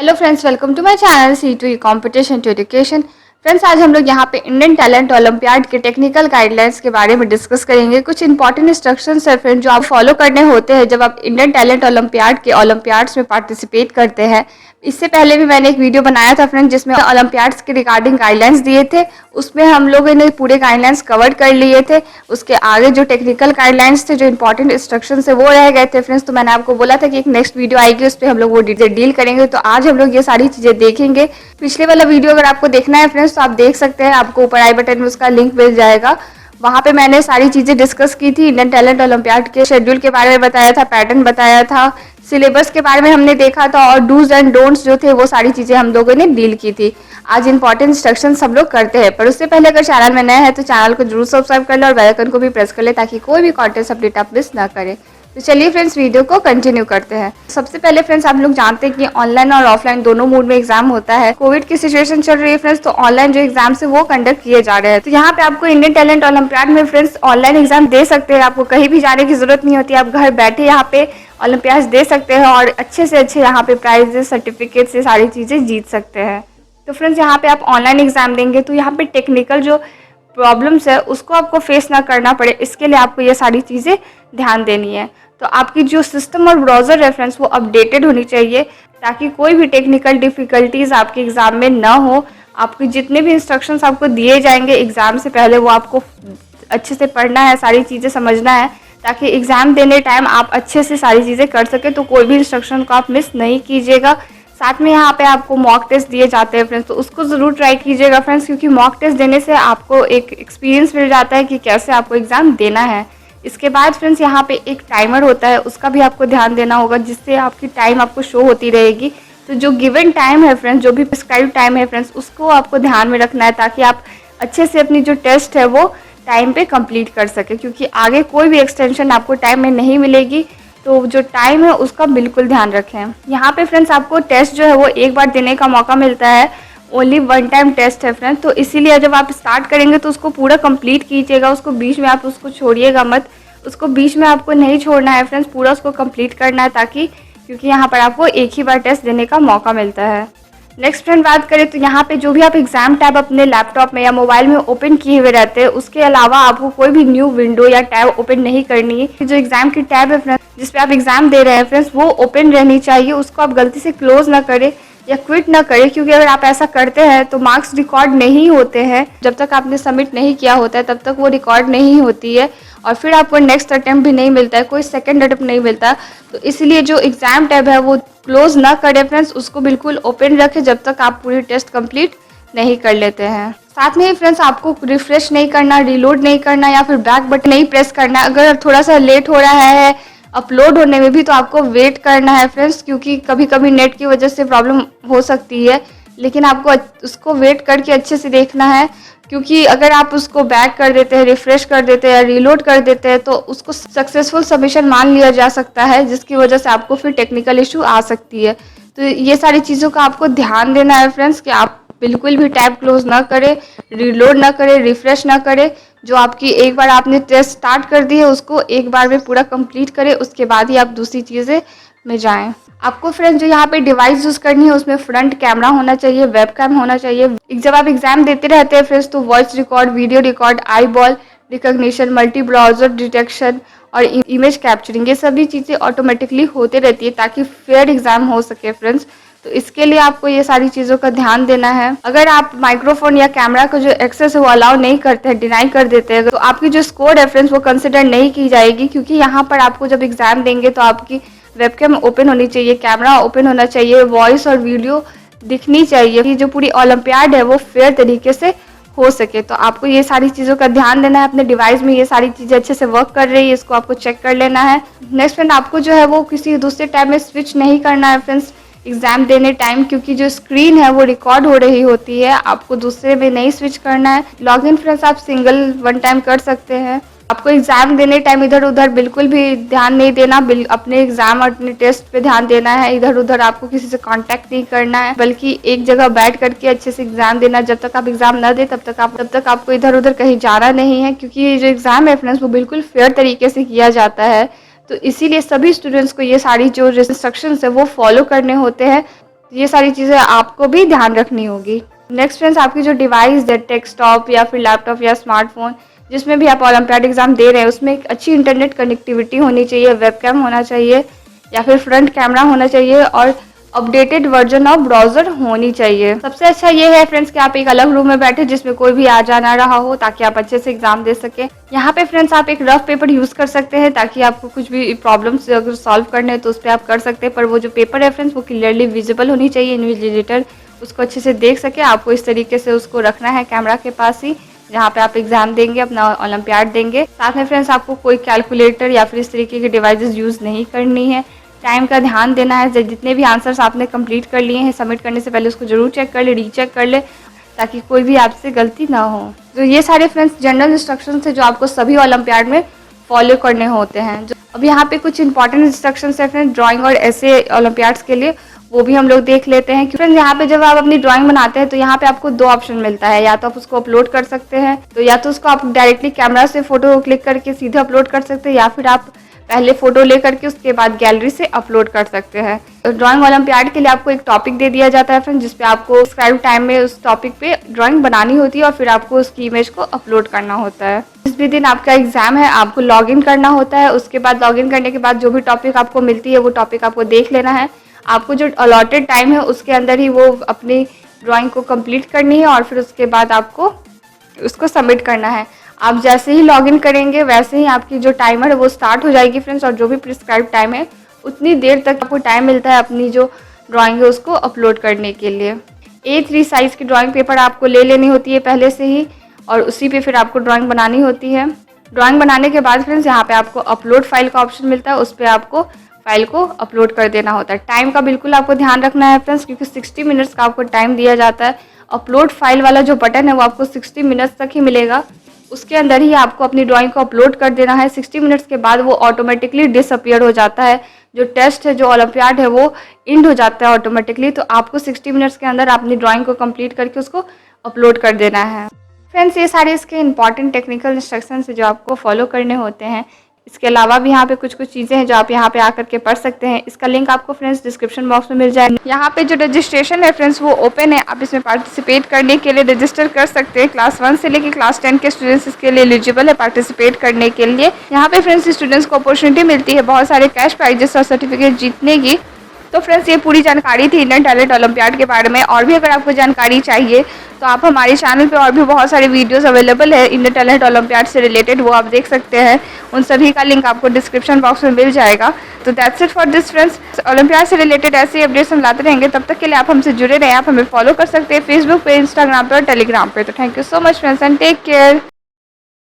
Hello friends, welcome to my channel C2E competition to education. Friends, आज हम लोग यहाँ पे इंडियन टैलेंट ओलंपियाड के टेक्निकल गाइडलाइंस के बारे में डिस्कस करेंगे। कुछ इंपॉर्टेंट इंस्ट्रक्शंस है फ्रेंड जो आप फॉलो करने होते हैं जब आप इंडियन टैलेंट ओलंपियाड के ओलंपियाड्स में पार्टिसिपेट करते हैं। इससे पहले भी मैंने एक वीडियो बनाया था फ्रेंड जिसमें ओलंपियाड्स के रिगार्डिंग गाइडलाइंस दिए थे। उसमें हम लोगों ने पूरे गाइडलाइंस कवर कर लिए थे। उसके आगे जो टेक्निकल गाइडलाइंस थे, जो इंपॉर्टेंट इंस्ट्रक्शंस है वो रह गए थे फ्रेंड्स। तो मैंने आपको बोला था कि एक नेक्स्ट वीडियो आएगी, उस पर हम लोग वो डील करेंगे। तो आज हम लोग ये सारी चीजें देखेंगे। पिछले वाला वीडियो अगर आपको देखना है फ्रेंड्स तो आप देख सकते हैं, आपको ऊपर आई बटन में उसका लिंक मिल जाएगा। वहाँ पे मैंने सारी चीज़ें डिस्कस की थी। इंडियन टैलेंट ओलंपियाड के शेड्यूल के बारे में बताया था, पैटर्न बताया था, सिलेबस के बारे में हमने देखा था और डूज एंड डोंट्स जो थे वो सारी चीज़ें हम लोगों ने डील की थी। आज इंपॉर्टेंट इंस्ट्रक्शन सब लोग करते हैं, पर उससे पहले अगर चैनल में नया है तो चैनल को जरूर सब्सक्राइब कर ले और बेल आइकन को भी प्रेस कर ले ताकि कोई भी कॉन्टेंट अपडेट आप मिस ना करें। तो चलिए फ्रेंड्स, वीडियो को कंटिन्यू करते हैं। सबसे पहले फ्रेंड्स, आप लोग जानते हैं कि ऑनलाइन और ऑफलाइन दोनों मोड में एग्जाम होता है। कोविड की सिचुएशन चल रही है फ्रेंड्स, तो ऑनलाइन जो एग्जाम है वो कंडक्ट किए जा रहे हैं। तो यहाँ पे आपको इंडियन टैलेंट ओलंपियाड में फ्रेंड्स ऑनलाइन एग्जाम दे सकते हैं। आपको कहीं भी जाने की जरूरत नहीं होती, आप घर बैठे यहाँ पे ओलंपियाड दे सकते हैं और अच्छे से अच्छे यहाँ पे प्राइजेस, सर्टिफिकेट से सारी चीजें जीत सकते हैं। तो फ्रेंड्स, यहाँ पे आप ऑनलाइन एग्जाम देंगे तो यहाँ पे टेक्निकल जो प्रॉब्लम्स है उसको आपको फेस ना करना पड़े, इसके लिए आपको ये सारी चीज़ें ध्यान देनी है। तो आपकी जो सिस्टम और ब्राउज़र रेफरेंस वो अपडेटेड होनी चाहिए ताकि कोई भी टेक्निकल डिफ़िकल्टीज़ आपके एग्ज़ाम में ना हो। आपके जितने भी इंस्ट्रक्शंस आपको दिए जाएंगे एग्ज़ाम से पहले वो आपको अच्छे से पढ़ना है, सारी चीज़ें समझना है ताकि एग्ज़ाम देने टाइम आप अच्छे से सारी चीज़ें कर सके। तो कोई भी इंस्ट्रक्शन को आप मिस नहीं कीजिएगा। साथ में यहाँ पे आपको मॉक टेस्ट दिए जाते हैं फ्रेंड्स, तो उसको ज़रूर ट्राई कीजिएगा फ्रेंड्स, क्योंकि मॉक टेस्ट देने से आपको एक एक्सपीरियंस मिल जाता है कि कैसे आपको एग्ज़ाम देना है। इसके बाद फ्रेंड्स यहाँ पे एक टाइमर होता है, उसका भी आपको ध्यान देना होगा जिससे आपकी टाइम आपको शो होती रहेगी। तो जो गिवन टाइम है फ्रेंड्स, जो भी प्रिस्क्राइब टाइम है फ्रेंड्स, उसको आपको ध्यान में रखना है ताकि आप अच्छे से अपनी जो टेस्ट है वो टाइम पे कंप्लीट कर सके, क्योंकि आगे कोई भी एक्सटेंशन आपको टाइम में नहीं मिलेगी। तो जो टाइम है उसका बिल्कुल ध्यान रखें। यहाँ पे फ्रेंड्स आपको टेस्ट जो है वो एक बार देने का मौका मिलता है, ओनली वन टाइम टेस्ट है फ्रेंड्स। तो इसीलिए जब आप स्टार्ट करेंगे तो उसको पूरा कंप्लीट कीजिएगा, उसको बीच में आप उसको छोड़िएगा मत। उसको बीच में आपको नहीं छोड़ना है फ्रेंड्स, पूरा उसको कंप्लीट करना है ताकि, क्योंकि यहाँ पर आपको एक ही बार टेस्ट देने का मौका मिलता है। नेक्स्ट फ्रेंड बात करें तो यहाँ पे जो भी आप एग्जाम टैब अपने लैपटॉप में या मोबाइल में ओपन किए हुए रहते हैं, उसके अलावा आपको कोई भी न्यू विंडो या टैब ओपन नहीं करनी है। जो एग्जाम की टैब है फ्रेंड्स जिसपे आप एग्जाम दे रहे हैं फ्रेंड्स, वो ओपन रहनी चाहिए। उसको आप गलती से क्लोज ना करें या क्विट ना करें, क्योंकि अगर आप ऐसा करते हैं तो मार्क्स रिकॉर्ड नहीं होते हैं। जब तक आपने सबमिट नहीं किया होता है तब तक वो रिकॉर्ड नहीं होती है और फिर आपको नेक्स्ट अटेम्प्ट भी नहीं मिलता है, कोई सेकंड अटेम्प्ट नहीं मिलता। तो इसलिए जो एग्जाम टैब है वो क्लोज ना करें फ्रेंड्स, उसको बिल्कुल ओपन रखें जब तक आप पूरी टेस्ट कंप्लीट नहीं कर लेते हैं। साथ में ही फ्रेंड्स आपको रिफ्रेश नहीं करना, रीलोड नहीं करना या फिर बैक बटन नहीं प्रेस करना। अगर थोड़ा सा लेट हो रहा है अपलोड होने में भी तो आपको वेट करना है फ्रेंड्स, क्योंकि कभी कभी नेट की वजह से प्रॉब्लम हो सकती है, लेकिन आपको उसको वेट करके अच्छे से देखना है। क्योंकि अगर आप उसको बैक कर देते हैं, रिफ्रेश कर देते हैं या रीलोड कर देते हैं तो उसको सक्सेसफुल सबमिशन मान लिया जा सकता है, जिसकी वजह से आपको फिर टेक्निकल इशू आ सकती है। तो ये सारी चीज़ों का आपको ध्यान देना है फ्रेंड्स कि आप बिल्कुल भी टैब क्लोज ना करें, रीलोड ना करें, रिफ्रेश ना करें। जो आपकी एक बार आपने टेस्ट स्टार्ट कर दी है उसको एक बार में पूरा कंप्लीट करें, उसके बाद ही आप दूसरी चीज़ें में जाएं। आपको फ्रेंड्स जो यहाँ पे डिवाइस यूज़ करनी है उसमें फ्रंट कैमरा होना चाहिए, वेब कैम होना चाहिए। जब आप एग्जाम देते रहते हैं फ्रेंड्स तो voice record, video record, eye ball recognition, multi browser detection और इमेज कैप्चरिंग, ये सभी चीज़ें ऑटोमेटिकली होते रहती है ताकि फेयर एग्जाम हो सके फ्रेंड्स। तो इसके लिए आपको ये सारी चीज़ों का ध्यान देना है। अगर आप माइक्रोफोन या कैमरा का जो एक्सेस है वो अलाउ नहीं करते हैं, डिनाई कर देते हैं, तो आपकी जो स्कोर है फ्रेंड्स वो कंसिडर नहीं की जाएगी, क्योंकि यहाँ पर आपको जब एग्जाम देंगे तो आपकी वेबकैम ओपन होनी चाहिए, कैमरा ओपन होना चाहिए, वॉइस और वीडियो दिखनी चाहिए कि जो पूरी ओलंपियाड है वो फेयर तरीके से हो सके। तो आपको ये सारी चीज़ों का ध्यान देना है। अपने डिवाइस में ये सारी चीज़ें अच्छे से वर्क कर रही है, इसको आपको चेक कर लेना है। नेक्स्ट फ्रेंड आपको जो है वो किसी दूसरे टैब में स्विच नहीं करना है फ्रेंड्स एग्जाम देने टाइम, क्योंकि जो स्क्रीन है वो रिकॉर्ड हो रही होती है, आपको दूसरे में नहीं स्विच करना है। लॉगिन फ्रेंड्स आप सिंगल वन टाइम कर सकते हैं। आपको एग्जाम देने टाइम इधर उधर बिल्कुल भी ध्यान नहीं देना, अपने एग्जाम और अपने टेस्ट पे ध्यान देना है। इधर उधर आपको किसी से कांटेक्ट नहीं करना है, बल्कि एक जगह बैठ करके अच्छे से एग्जाम देना। जब तक आप एग्जाम ना दे तब तक आपको इधर उधर कहीं जाना नहीं है, क्योंकि ये जो एग्जाम है फ्रेंड्स वो बिल्कुल फेयर तरीके से किया जाता है। तो इसीलिए सभी स्टूडेंट्स को ये सारी जो इंस्ट्रक्शंस है वो फॉलो करने होते हैं, ये सारी चीज़ें आपको भी ध्यान रखनी होगी। नेक्स्ट फ्रेंड्स, आपकी जो डिवाइस है, डेस्कटॉप या फिर लैपटॉप या स्मार्टफोन, जिसमें भी आप ओलंपियाड एग्ज़ाम दे रहे हैं, उसमें एक अच्छी इंटरनेट कनेक्टिविटी होनी चाहिए, वेबकैम होना चाहिए या फिर फ्रंट कैमरा होना चाहिए और अपडेटेड वर्जन ऑफ ब्राउज़र होनी चाहिए। सबसे अच्छा ये है फ्रेंड्स कि आप एक अलग रूम में बैठे जिसमें कोई भी आ जा ना रहा हो, ताकि आप अच्छे से एग्जाम दे सकें। यहाँ पे फ्रेंड्स आप एक रफ पेपर यूज़ कर सकते हैं ताकि आपको कुछ भी प्रॉब्लम्स अगर सॉल्व करने हैं तो उस पर आप कर सकते हैं, पर वो जो पेपर है फ्रेंड्स वो क्लियरली विजिबल होनी चाहिए, इन्विजिलेटर उसको अच्छे से देख सके। आपको इस तरीके से उसको रखना है कैमरा के पास ही, जहाँ पे आप एग्जाम देंगे, अपना ओलंपियाड देंगे। साथ में फ्रेंड्स आपको कोई कैलकुलेटर या फिर इस तरीके की डिवाइसेस यूज़ नहीं करनी है। टाइम का ध्यान देना है, जितने भी आंसर्स आपने कंप्लीट कर लिए हैं सबमिट करने से पहले उसको जरूर चेक कर ले, रीचेक कर ले, ताकि कोई भी आपसे गलती ना हो। तो ये सारे फ्रेंड्स जनरल इंस्ट्रक्शंस है जो आपको सभी ओलंपियाड में फॉलो करने होते हैं। अब यहाँ पे कुछ इंपॉर्टेंट इंस्ट्रक्शंस है फ्रेंड्स ड्राइंग और ऐसे ओलंपियाड्स के लिए, वो भी हम लोग देख लेते हैं। फ्रेंड्स यहाँ पे जब आप अपनी ड्राइंग बनाते हैं तो यहाँ पे आपको दो ऑप्शन मिलता है, या तो आप उसको अपलोड कर सकते हैं, तो या तो उसको आप डायरेक्टली कैमरा से फोटो क्लिक करके सीधे अपलोड कर सकते हैं, या फिर आप पहले फोटो ले करके उसके बाद गैलरी से अपलोड कर सकते हैं। तो ड्राइंग ओलंपियाड के लिए आपको एक टॉपिक दे दिया जाता है फ्रेंड्स, जिसपे आपको प्रिस्क्राइब टाइम में उस टॉपिक पे ड्राइंग बनानी होती है और फिर आपको उसकी इमेज को अपलोड करना होता है। जिस भी दिन आपका एग्जाम है आपको लॉगिन करना होता है। उसके बाद लॉगिन करने के बाद जो भी टॉपिक आपको मिलती है वो टॉपिक आपको देख लेना है। आपको जो अलॉटेड टाइम है उसके अंदर ही वो अपनी ड्राइंग को कंप्लीट करनी है और फिर उसके बाद आपको उसको सबमिट करना है। आप जैसे ही लॉगिन करेंगे वैसे ही आपकी जो टाइमर है वो स्टार्ट हो जाएगी फ्रेंड्स, और जो भी प्रिस्क्राइब टाइम है उतनी देर तक आपको टाइम मिलता है अपनी जो ड्राइंग है उसको अपलोड करने के लिए। A3 साइज़ की ड्राइंग पेपर आपको ले लेनी होती है पहले से ही, और उसी पे फिर आपको ड्राइंग बनानी होती है। ड्राइंग बनाने के बाद फ्रेंड्स यहाँ पे आपको अपलोड फाइल का ऑप्शन मिलता है, उस पर आपको फाइल को अपलोड कर देना होता है। टाइम का बिल्कुल आपको ध्यान रखना है फ्रेंड्स, क्योंकि 60 मिनट्स का आपको टाइम दिया जाता है। अपलोड फाइल वाला जो बटन है वो आपको 60 मिनट्स तक ही मिलेगा, उसके अंदर ही आपको अपनी ड्राइंग को अपलोड कर देना है। 60 मिनट्स के बाद वो ऑटोमेटिकली डिसअपियर हो जाता है। जो टेस्ट है, जो ओलंपियाड है, वो एंड हो जाता है ऑटोमेटिकली। तो आपको 60 मिनट्स के अंदर अपनी ड्राइंग को कंप्लीट करके उसको अपलोड कर देना है। फ्रेंड्स ये सारे इसके इंपॉर्टेंट टेक्निकल इंस्ट्रक्शंस जो आपको फॉलो करने होते हैं। इसके अलावा भी यहाँ पे कुछ चीज़ें हैं जो आप यहाँ पे आकर के पढ़ सकते हैं। इसका लिंक आपको फ्रेंड्स डिस्क्रिप्शन बॉक्स में मिल जाएगा। यहाँ पे जो रजिस्ट्रेशन है फ्रेंड्स वो ओपन है, आप इसमें पार्टिसिपेट करने के लिए रजिस्टर कर सकते हैं। क्लास 1 से लेकर क्लास 10 के स्टूडेंट्स इसके लिए एलिजिबल है पार्टिसिपेट करने के लिए। यहाँ पे फ्रेंड्स स्टूडेंट्स को अपॉर्चुनिटी मिलती है बहुत सारे कैश प्राइजेस और सर्टिफिकेट जीतने की। तो फ्रेंड्स ये पूरी जानकारी थी इंडियन टैलेंट ओलंपियाड के बारे में। और भी अगर आपको जानकारी चाहिए तो आप हमारे चैनल पे और भी बहुत सारे वीडियोस अवेलेबल है इंडियन टैलेंट ओलंपियाड से रिलेटेड, वो आप देख सकते हैं। उन सभी का लिंक आपको डिस्क्रिप्शन बॉक्स में मिल जाएगा। तो that's it for this friends. Olympiad से रिलेटेड ऐसे अपडेट्स हम लाते रहेंगे, तब तक के लिए आप हमसे जुड़े रहें। आप हमें फॉलो कर सकते हैं फेसबुक पे, इंस्टाग्राम पे और टेलीग्राम पे। तो thank you so much friends and take care.